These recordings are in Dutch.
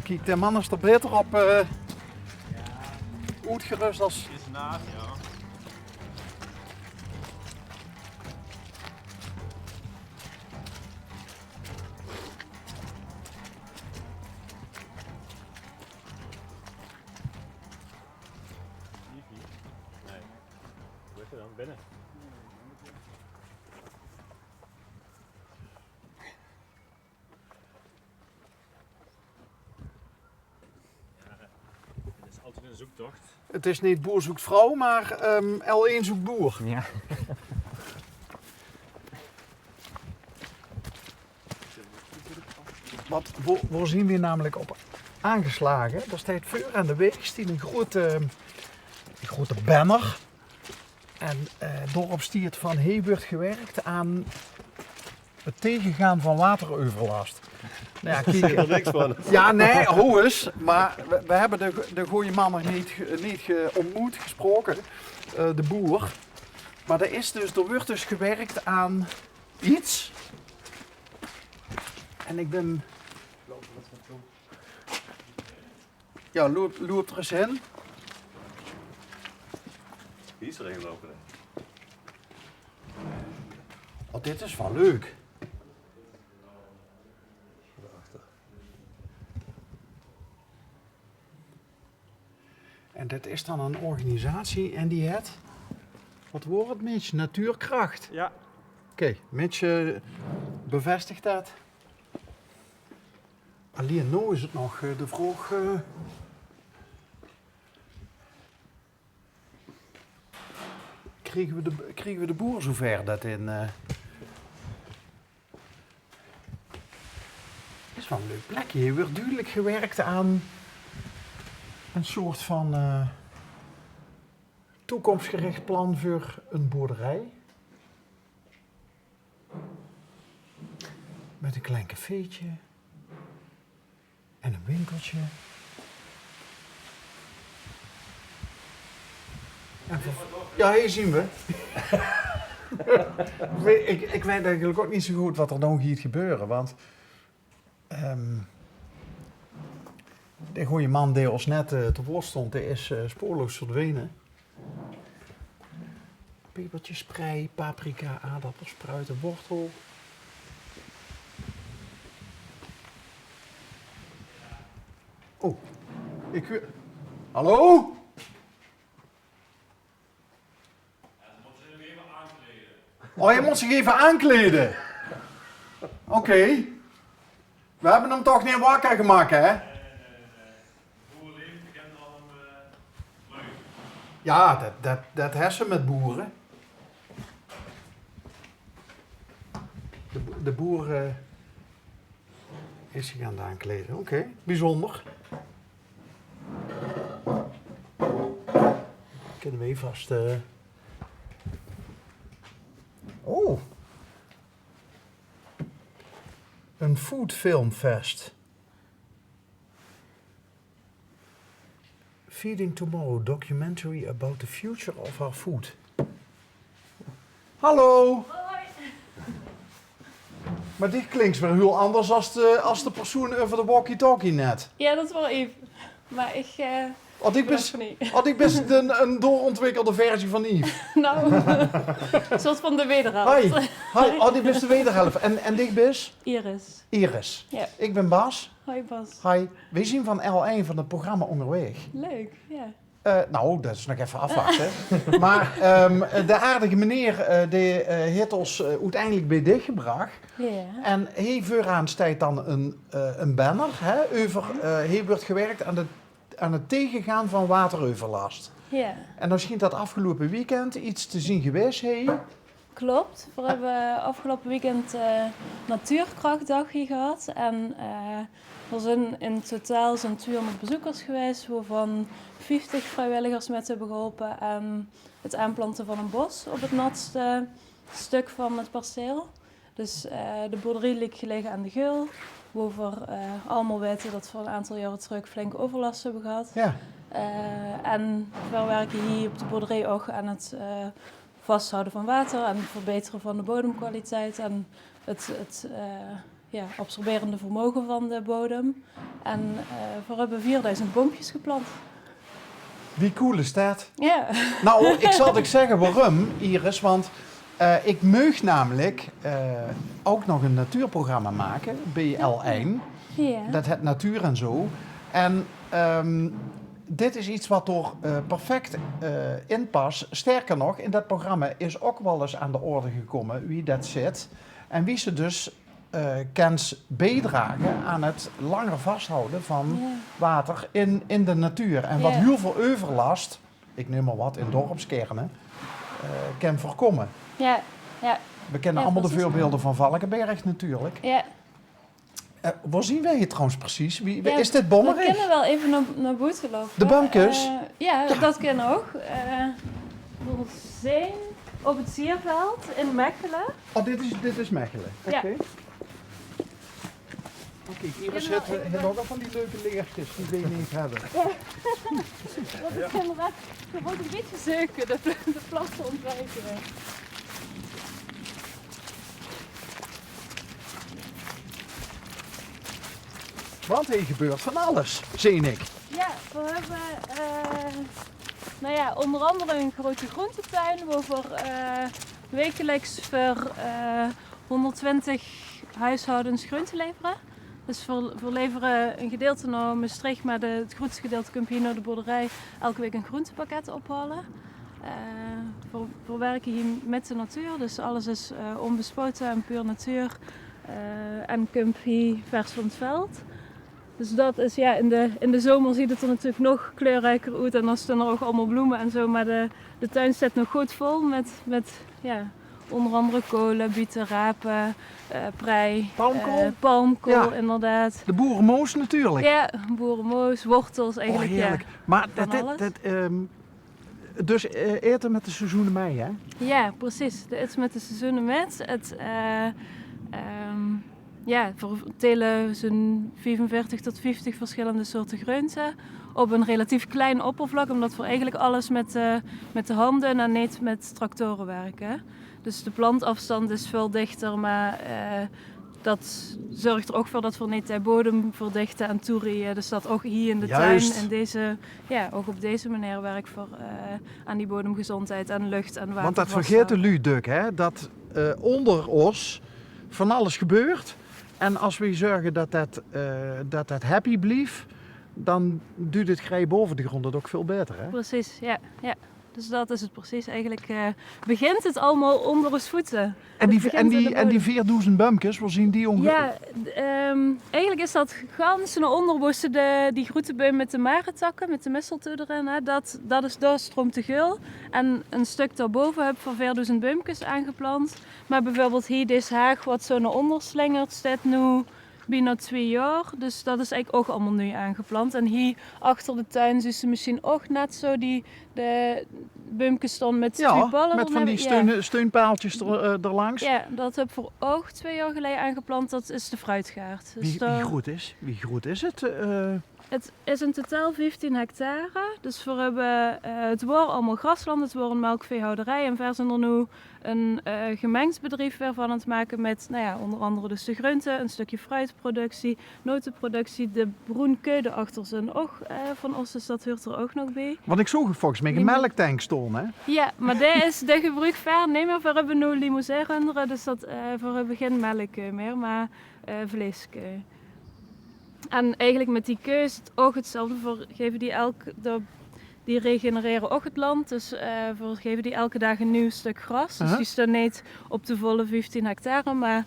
kijk, de man is er beter op uitgerust als... Is naast, ja. Nee. Hoe is het dan? Binnen. Het is altijd een zoektocht. Het is niet boer zoekt vrouw, maar L1 zoekt boer. Ja. Waar zien we hier namelijk op aangeslagen? Daar staat vuur aan de weg, staat een grote banner. En daarop staat van hey, wordt gewerkt aan het tegengaan van wateroverlast. Nou ja, kijk, Er niks van. ja, nee, hoe eens. Maar we hebben de goede man nog niet ontmoet, gesproken, de boer. Maar er wordt dus gewerkt aan iets. En ik ben... Ja, loop er eens in. Hier is er een lopen. Oh, dit is wel leuk. En dit is dan een organisatie en die het... Wat wordt het, Mitch? Natuurkracht. Ja. Oké, Mitch bevestigt dat. Alleen nu is het nog de vraag... Krijgen we de boer zover dat in... Het is wel een leuk plekje. Hier wordt duidelijk gewerkt aan een soort van toekomstgericht plan voor een boerderij. Met een klein cafeetje. En een winkeltje. En ja, hier zien we. ik weet eigenlijk ook niet zo goed wat er dan gaat gebeuren, want de goede man die ons net te woord stond, die is spoorloos verdwenen. Pepertjes, sprei, paprika, aardappels, spruiten, wortel. Oh, hallo? Oh, je moet zich even aankleden. Oké. We hebben hem toch niet wakker gemaakt, hè? Nee. Boeren leven bekend al een leuk. Ja, dat hessen met boeren. De boer is zich aan het aankleden. Oké, bijzonder. Kunnen we even vast... Oh. Een food filmfest. Feeding Tomorrow, documentary about the future of our food. Hallo. Hoi. Maar dit klinkt weer heel anders als de persoon over de walkie-talkie net. Ja, dat is wel even. Maar ik... Had ik best een doorontwikkelde versie van Yves. Nou, een soort van de wederhelft. Hi. Oh, die best de wederhelft. En ik ben? Iris. Iris. Ja. Ik ben Bas. Hoi Bas. Hi. We zien van L1 van het programma Onderweg. Leuk, ja. Nou, dat is nog even afwachten. Maar de aardige meneer die heeft ons uiteindelijk bij dit gebracht. Ja. En hier vooraan staat dan een banner. Hè, over, hier wordt gewerkt aan het tegengaan van wateroverlast. Ja, En dan schijnt dat afgelopen weekend iets te zien geweest. Hey. klopt. We hebben afgelopen weekend Natuurkrachtdag hier gehad. En er zijn in totaal zo'n 200 bezoekers geweest, waarvan 50 vrijwilligers met hebben geholpen aan het aanplanten van een bos op het natste stuk van het perceel. Dus de boerderie ligt gelegen aan de Geul, waar we allemaal weten dat we een aantal jaren terug flinke overlast hebben gehad. Ja. En we werken hier op de boerderij ook aan het vasthouden van water en het verbeteren van de bodemkwaliteit en het absorberende vermogen van de bodem. En we hebben 4000 boompjes geplant. Wie cool is dat? Ja. Nou, ik zal het zeggen waarom, Iris. Want ik meug namelijk ook nog een natuurprogramma maken bij L1. Ja. Dat het natuur en zo. En dit is iets wat er perfect in past. Sterker nog, in dat programma is ook wel eens aan de orde gekomen wie dat zit. En wie ze dus kan bijdragen aan het langer vasthouden van water in de natuur. En wat heel veel overlast, ik noem maar wat, in dorpskernen, kan voorkomen. Ja, ja. We kennen allemaal de voorbeelden van Valkenberg natuurlijk. Ja. Waar zien wij het trouwens precies? Ja, is dit Bommerig? We kunnen wel even naar buiten lopen. De boomkes? Ja, dat kan ook. We zijn op het Sierveld in Mechelen. Oh, dit is Mechelen. Oké. Ja. Oké, Iris heeft ook al van die leuke leertjes die wij niet hebben. Dat is inderdaad, je wordt een beetje zeuken, de plassen ontwijken. Want er gebeurt van alles, zie ik. Ja, we hebben onder andere een grote groentetuin waar we wekelijks voor 120 huishoudens groenten leveren. Dus we leveren een gedeelte naar Maastricht, maar het grootste gedeelte komt hier naar de boerderij elke week een groentepakket ophalen. We werken hier met de natuur, dus alles is onbespoten en puur natuur. En komt hier vers van het veld. Dus dat is in de zomer ziet het er natuurlijk nog kleurrijker uit en dan staan er ook allemaal bloemen en zo. Maar de tuin staat nog goed vol met onder andere kolen, bieten, rapen, prei, palmkool inderdaad. De boerenmoos natuurlijk. Ja, boerenmoos, wortels eigenlijk. Oh, heerlijk. Maar dus eten met de seizoenen mee, hè? Ja, precies. Het is met de seizoenen met. We telen zo'n 45 tot 50 verschillende soorten groenten op een relatief klein oppervlak, omdat we eigenlijk alles met de handen en niet met tractoren werken. Dus de plantafstand is veel dichter, maar dat zorgt er ook voor dat we niet de bodem verdichten en toerieën. Dus dat ook hier in de tuin en ook op deze manier werk voor aan die bodemgezondheid en lucht en water. Want dat vergeet de Luduk, hè? Dat onder ons van alles gebeurt. En als we zorgen dat happy blijft, dan duurt het grij boven de grond het ook veel beter, hè? Precies, ja. Dus dat is het precies. Eigenlijk begint het allemaal onder ons voeten. En die 4000 bumpjes, waar zien die ongeveer? Ja, eigenlijk is dat gans naar onderbossen die groentebeum met de marentakken, met de mistletoe erin. Hè, daar stroomt de geul. En een stuk daarboven heb ik voor 4000 bumpjes aangeplant. Maar bijvoorbeeld hier deze haag wat zo naar onder slingert, staat nu bijna 2 jaar. Dus dat is eigenlijk ook allemaal nu aangeplant. En hier achter de tuin zien ze misschien ook net zo de bumpjes staan met 2 ballen. Met van die steunpaaltjes erlangs. Ja, dat heb ik voor ook 2 jaar geleden aangeplant. Dat is de fruitgaard. Dus wie groot is het? Het is in totaal 15 hectare. Dus we hebben, het wordt allemaal grasland, het wordt een melkveehouderij. En verder zijn er nu een gemengd bedrijf weer van aan het maken met onder andere dus de groenten, een stukje fruitproductie, notenproductie. De broenkeude achter zijn oog van ons, dus dat hoort er ook nog bij. Want ik zag volgens mij een melktank staan, hè? Ja, maar dat is de gebruik ver. Nee, maar we hebben nu limousin-runderen, dus we hebben geen melk meer, maar vlees. En eigenlijk met die keus is het ook hetzelfde. We geven die regenereren ook het land. Dus we geven die elke dag een nieuw stuk gras. Dus die staan niet op de volle 15 hectare, maar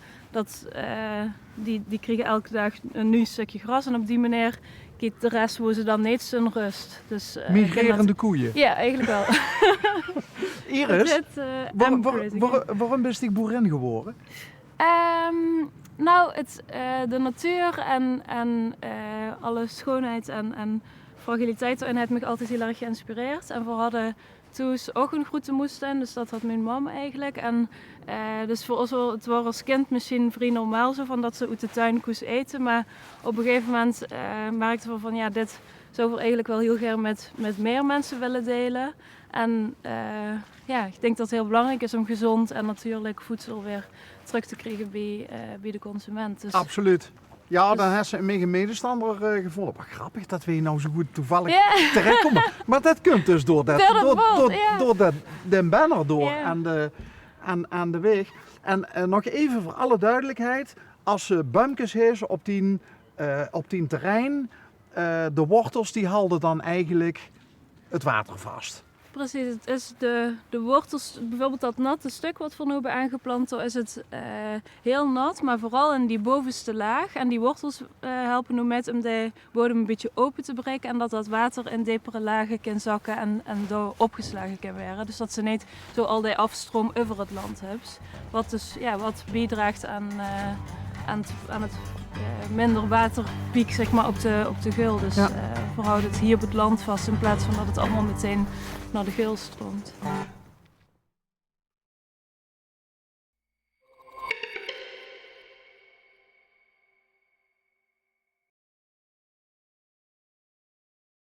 die krijgen elke dag een nieuw stukje gras. En op die manier gaat de rest waar ze dan niet zijn rust. Dus, migrerende koeien? Ja, eigenlijk wel. Iris, waarom ben je boerin geworden? De natuur en alle schoonheid en fragiliteit erin heeft me altijd heel erg geïnspireerd. En we hadden toen ze ochtendgroeten moesten. Dus dat had mijn mama eigenlijk. En dus voor ons, het was als kind misschien vrij normaal zo van dat ze uit de tuin koos eten. Maar op een gegeven moment merkten we van ja, dit zou we eigenlijk wel heel graag met meer mensen willen delen. En ja, ik denk dat het heel belangrijk is om gezond en natuurlijk voedsel weer terug te krijgen bij de consument. Dus, Absoluut. Ja, dan Dus- heeft ze een mega medestander gevonden. Maar grappig dat we hier nou zo goed toevallig Ja. terechtkomen. Maar dat komt dus door dat, Door dat bord, ja. door de banner door Ja. aan de weg. En nog even voor alle duidelijkheid. Als ze bumpjes heeft op die terrein, de wortels die houden dan eigenlijk het water vast. Precies, het is de wortels, bijvoorbeeld dat natte stuk wat we nu hebben aangeplant, dan is het heel nat, maar vooral in die bovenste laag. En die wortels helpen nu met om de bodem een beetje open te breken en dat water in diepere lagen kan zakken en door opgeslagen kan worden. Dus dat ze niet zo al die afstroom over het land hebben. Wat dus wat bijdraagt aan het minder waterpiek zeg maar, op de geul. Dus Ja. we houden het hier op het land vast in plaats van dat het allemaal meteen naar de geul stroomt.